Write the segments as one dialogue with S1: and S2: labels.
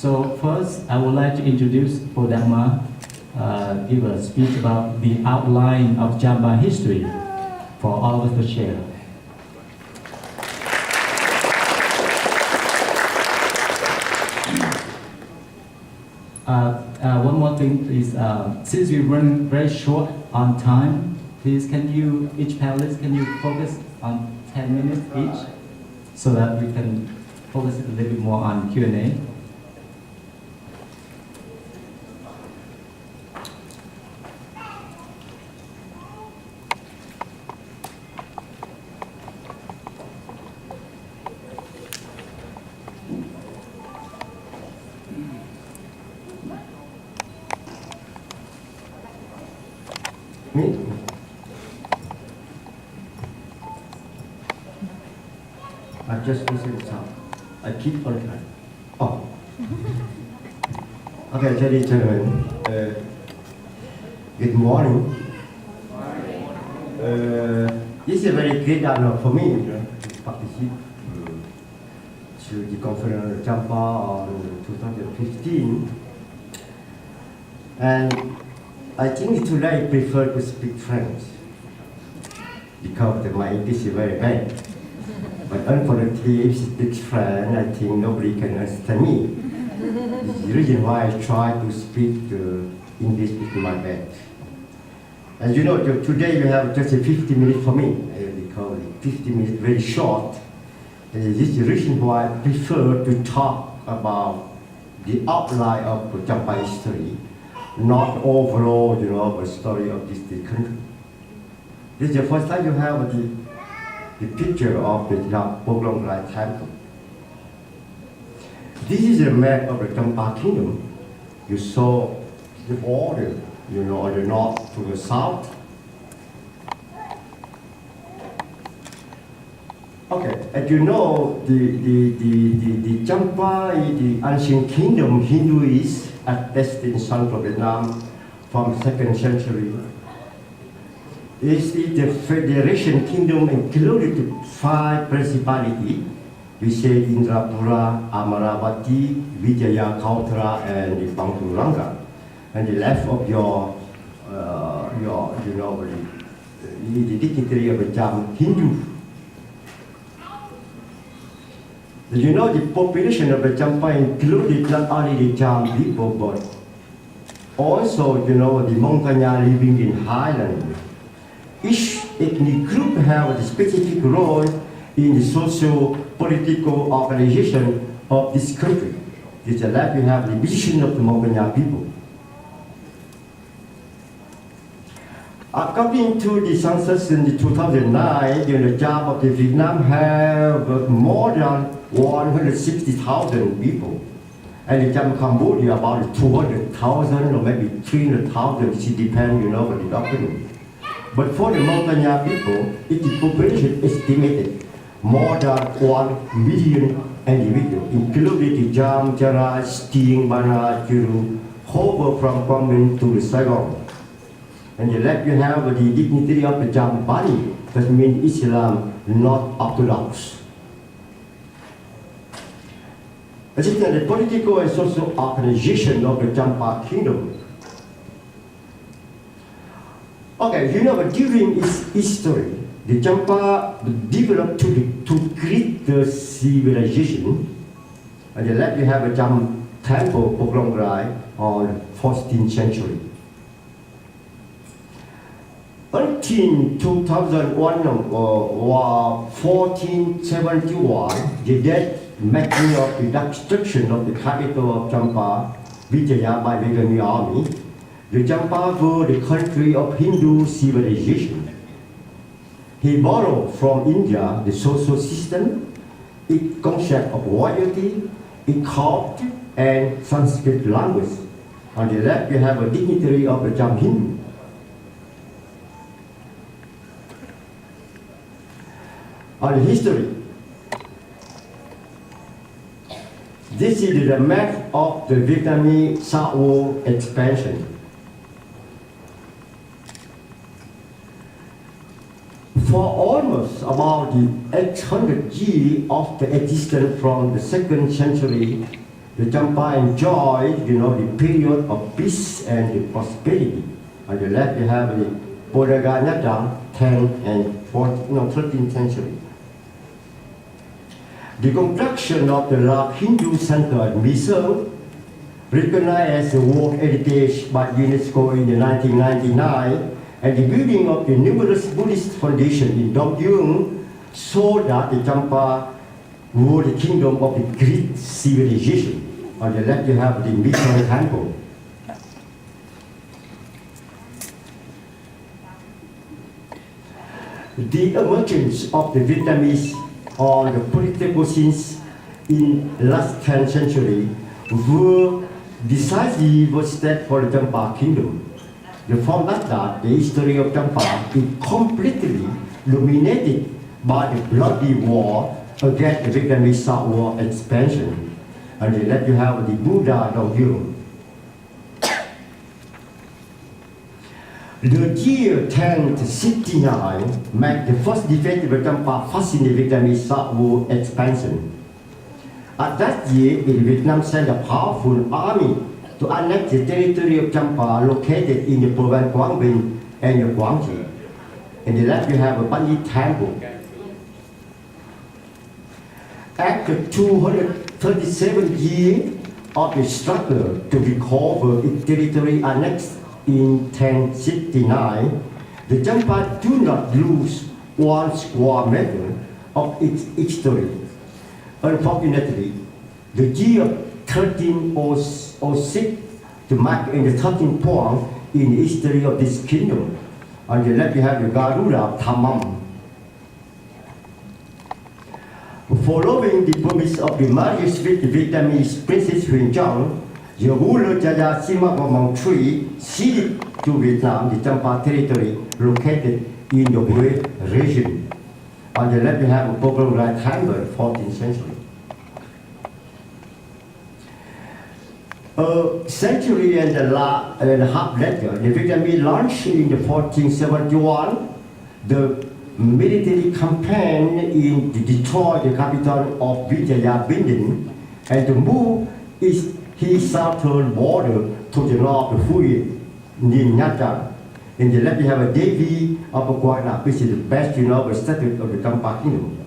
S1: So first, I would like to introduce Dharma, give a speech about the outline of Champa history for all of us to share. One more thing is, since we run very short on time, please each panelist, can you focus on 10 minutes each, so that we can focus a little bit more on Q&A.
S2: Me? I just listen to sound. I keep on time. Oh. Okay, ladies and gentlemen, good morning. This is a very great honor for me to participate to the conference of Champa on 2015. And I think today I prefer to speak French because my English is very bad. But unfortunately, if I speak French, I think nobody can understand me. This is the reason why I try to speak English with my best. As you know, today you have just 50 minutes for me. Because 50 minutes very short. And this is the reason why I prefer to talk about the outline of Champa history. Not overall, the story of this country. This is the first time you have the picture of the Poglong Rai temple. This is a map of the Champa kingdom. You saw the border, on the north to the south. Okay, as you know, the Champa is the ancient kingdom Hinduist attested in central Vietnam from the 2nd century. It's the federation kingdom included 5 principalities. We say Indrapura, Amaravati, Vijaya Kauthara, and the Pampuranga. And the left of the dignitary of the Hindu. The population of the Champa included not only the Cham people, but also, the Montagnard living in highland. Each ethnic group have a specific role in the socio-political organization of this country. This is the left, we have the vision of the Montagnard people. According to the census in 2009, the Cham of Vietnam have more than 160,000 people. And the Cham of Cambodia about 200,000 or maybe 300,000, it depends, on the document. But for the Montagnard people, its population estimated more than 1 million individuals, including the Cham, Chara, Stieng, Bana, Chiru, Hover from Quang Minh to the Saigon. And the left you have the dignitary of the Cham Bani, that means Islam not orthodox. As it is the political and social organization of the Champa kingdom. Okay, during its history, the Champa developed to create the civilization. And the left you have a Cham temple, Poglong Rai, on 14th century. Until 2001 or 1471, the death making of the destruction of the capital of Champa, Vijaya by the Vietnamese army, the Champa were the country of Hindu civilization. He borrowed from India the social system, its concept of royalty, its cult, and Sanskrit language. On the left, we have a dignitary of the Cham Hindu. On the history, this is the map of the Vietnamese southward expansion. For almost about the 800 years of the existence from the 2nd century The Champa enjoyed, the period of peace and the prosperity. On the left, you have the Bodhaganyattam, 10th and 13th century. The construction of the large Hindu center at Mysore, recognized as a World Heritage by UNESCO in 1999, and the building of the numerous Buddhist foundations in Dongyung, so that the Champa were the kingdom of the Greek civilization. On the left, you have the Mysore temple. The emergence of the Vietnamese on the political scenes in last 10th century were decisive step for the Champa kingdom. From that, the history of Champa is completely dominated by the bloody war against the Vietnamese southward expansion. And the left you have the Buddha Dongyung. The year 1069 marked the first defeat of the Champa facing the Vietnamese southward expansion. At that year, Vietnam sent a powerful army to annex the territory of Champa located in the province Quang Binh and the Quang Tri. In the left, you have a Pandit temple. After 237 years of the struggle to recover its territory annexed in 1069, the Champa do not lose 1 square meter of its history. Unfortunately, the year 1306 to mark in the 13th point in the history of this kingdom. On the left, you have the Garuda Thamam. Following the promise of the marriage with the Vietnamese Princess Huyền Trang, the ruler Jaya Simapamong III ceded to Vietnam the Champa territory located in the Hue region. On the left, you have a purple rectangle, 14th century. A century and a half later, the Vietnamese launched in the 1471 the military campaign in to destroy the capital of Vijaya Bindin and to move his southern border to the north of Hue, near Nha Trang. In the left, you have a Devi of Guana, which is the bastion of the statue of the Champa kingdom.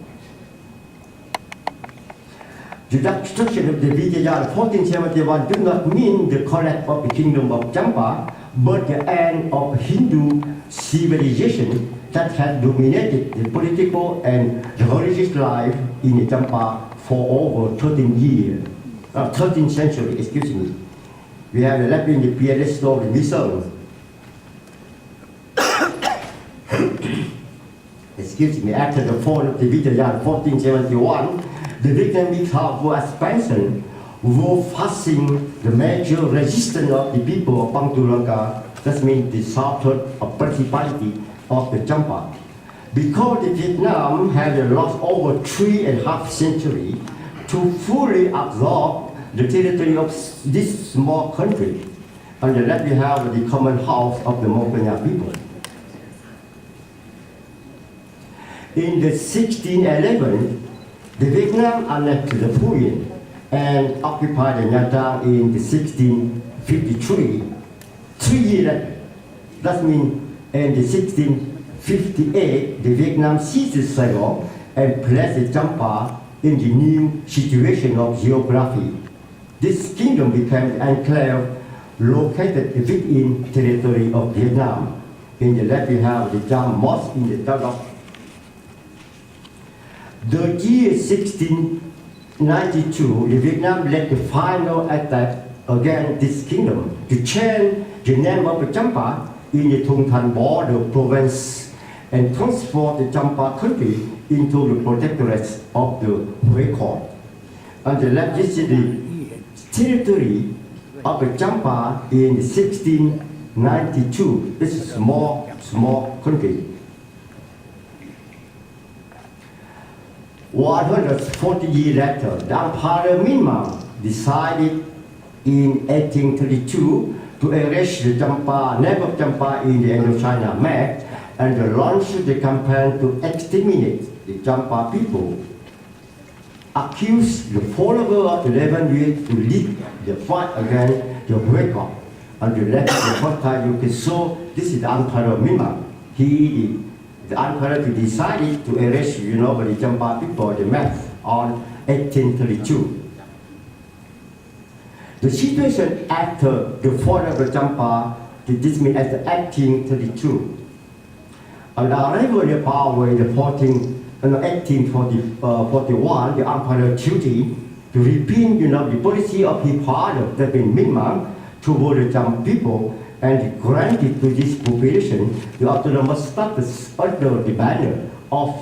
S2: The destruction of the Vijaya in 1471 do not mean the collapse of the kingdom of Champa, but the end of Hindu civilization that had dominated the political and religious life in the Champa for over 13th century, excuse me. We have the left in the PLS of the Mysore. Excuse me, after the fall of the Vijaya in 1471, the Vietnamese southward expansion were facing the major resistance of the people of Bang Lanka, that means the southern principality of the Champa. Because the Vietnam had lost over 3.5 centuries to fully absorb the territory of this small country. On the left, we have the common house of the Mongolian people. In the 1611, the Vietnam annexed the Phuyen and occupied the Nha Trang in the 1653. 3 years later, that means in the 1658, the Vietnam seized Saigon and placed the Champa in the new situation of geography. This kingdom became an enclave located within territory of Vietnam. In the left, we have the Jam Mosque in the Tagalog. The year 1692, the Vietnam led the final attack against this kingdom to change the name of the Champa in the Thung Thanh border province and transfer the Champa country into the protectorate of the Hue Court. And the left is the territory of the Champa in 1692. This is a small country. 140 years later, the Emperor Minmang decided in 1832 to erase the Champa, name of Champa in the Indochina map and launched the campaign to exterminate the Champa people. accused the follower of the 11 years to lead the fight against the boycott. On the left, the first time you can show this is the Emperor Myanmar. He, the Emperor, decided to arrest, the Champa people, the mass on 1832. The situation after the fall of the Champa, this means after 1832. On the arrival of the power in the 1841, the Emperor duty to repeat, the policy of his father, that in Myanmar, toward the Champa people, and granted to this population the autonomous status under the banner of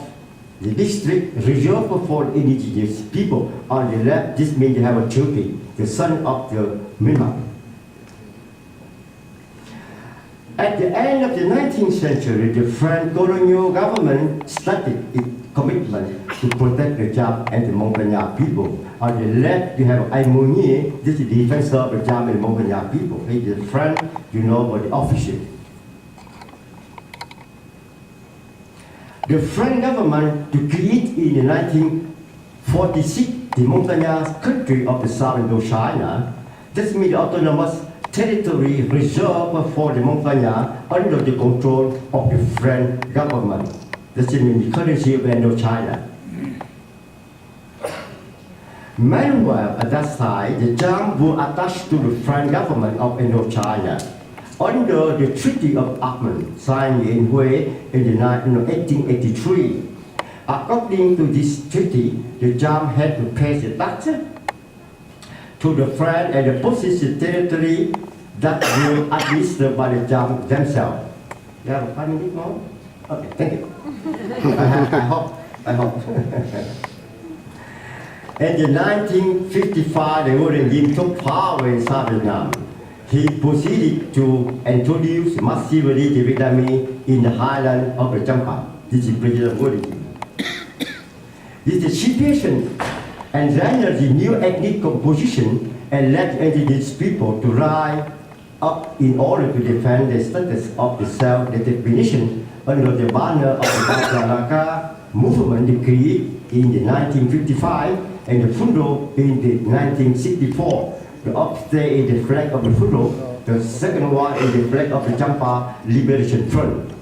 S2: the district reserved for indigenous people. On the left, this means they have a duty, the son of the Myanmar. At the end of the 19th century, the French colonial government started its commitment to protect the Cham and the Montagnard people. On the left, you have Aymonier, this is the defensor of the Cham and the Montagnard people. He is the French, for the official. The French government to create in the 1946 the Montagnard country of the South Indochina. This means the autonomous territory reserved for the Montagnard under the control of the French government. This means the currency of Indochina. Meanwhile, at that time, the Cham were attached to the French government of Indochina under the Treaty of Armand, signed in Hue in 1883. According to this treaty, the Cham had to pay the taxes to the French and the possess the territory that were administered by the Cham themselves. You have 5 minutes more? Okay, thank you. I hope. In 1955, the regime took power in South Vietnam. He proceeded to introduce massively the Vietnamese in the highland of the Champa. This is President Wu. This is the situation and then the new ethnic composition and led indigenous people to rise up in order to defend the status of the self-determination under the banner of the Bajanaka movement decree in the 1955 and the Fundo in the 1964. The upstay is the flag of the Fundo, the second one is the flag of the Champa Liberation Front.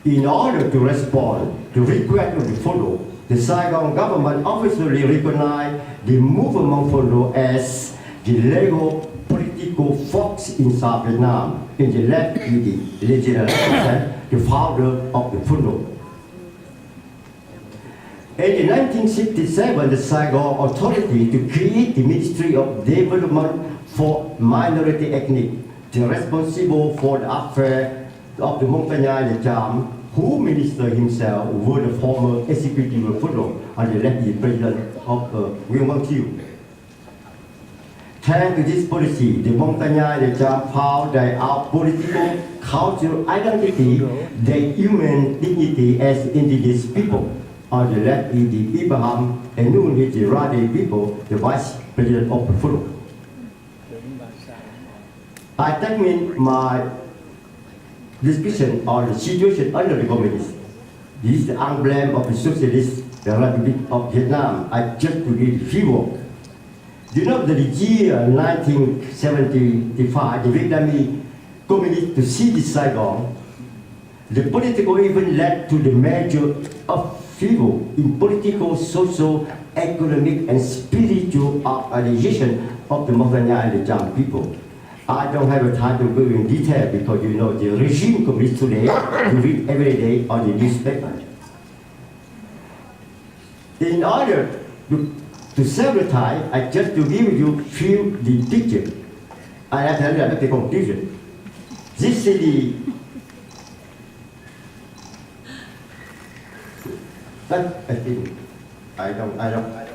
S2: In order to respond to the request of the Fundo, the Saigon government officially recognized the movement Fundo as the legal political force in South Vietnam. In the left is the Legionnaire, the founder of the Fundo. In 1967, the Saigon Authority to create the Ministry of Development for Minority Ethnic, the responsible for the affair of the Montagnard and the Cham, who minister himself were the former executive of Fundo, and the left is president of Wilmot Q. Thanks to this policy, the Montagnard and the Cham found their political, cultural identity, their human dignity as indigenous people. On the left is the Abraham and Noon is the Rade people, the vice president of the Fundo. I termine my discussion on the situation under the communists. This is the emblem of the Socialist Republic of Vietnam. I just to read a few words. You know that the year 1975, the Vietnamese communists to seize Saigon, the political event led to the major upheaval in political, social, economic, and spiritual organization of the Montagnard and the Cham people. I don't have a time to go in detail because the regime communists today, you read every day on the newspaper. In order to save the time, I just to give you few the picture. I have to make the conclusion. This is the I think I don't have time.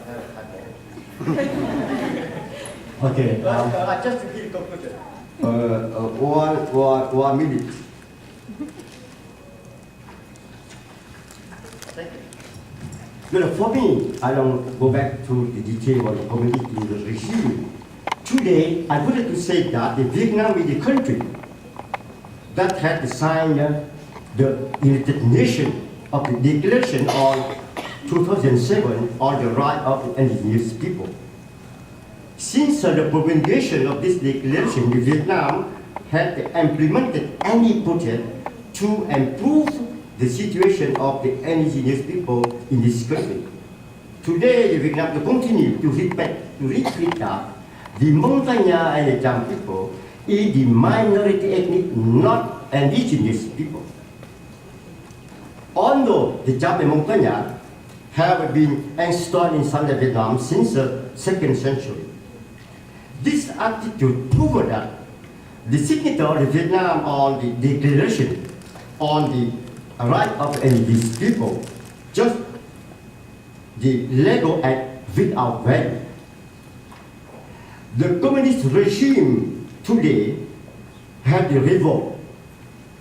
S2: Okay. I just to give you conclusion. 1 minute. For me, I don't go back to the detail of the community, the regime. Today, I wanted to say that the Vietnam is the country that had signed the United Nations of the Declaration on 2007 on the right of indigenous people. Since the promulgation of this declaration, Vietnam had implemented any project to improve the situation of the indigenous people in this country. Today, Vietnam to continue to repeat that the Montagnard and the Cham people is the minority ethnic, not indigenous people. Although the Cham and Montagnard have been installed in southern Vietnam since the 2nd century, this attitude proves that the signature of Vietnam on the Declaration on the Right of Indigenous People just the legal act without value. The communist regime today have revoked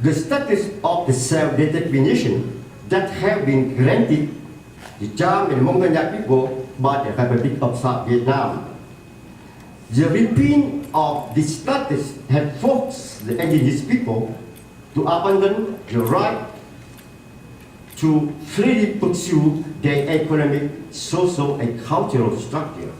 S2: the status of the self-determination that have been granted the Cham and Montagnard people by the Republic of South Vietnam. The repeal of this status has forced the indigenous people to abandon the right to freely pursue their economic, social, and cultural structure.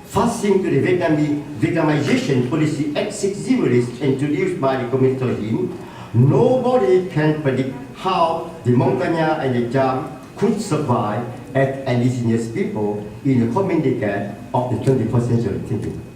S2: Fasting to the Vietnamization policy Act 606 introduced by the communist regime, nobody can predict how the Montagnard and the Cham could survive as indigenous people in the coming decade of the 21st century. Thank you.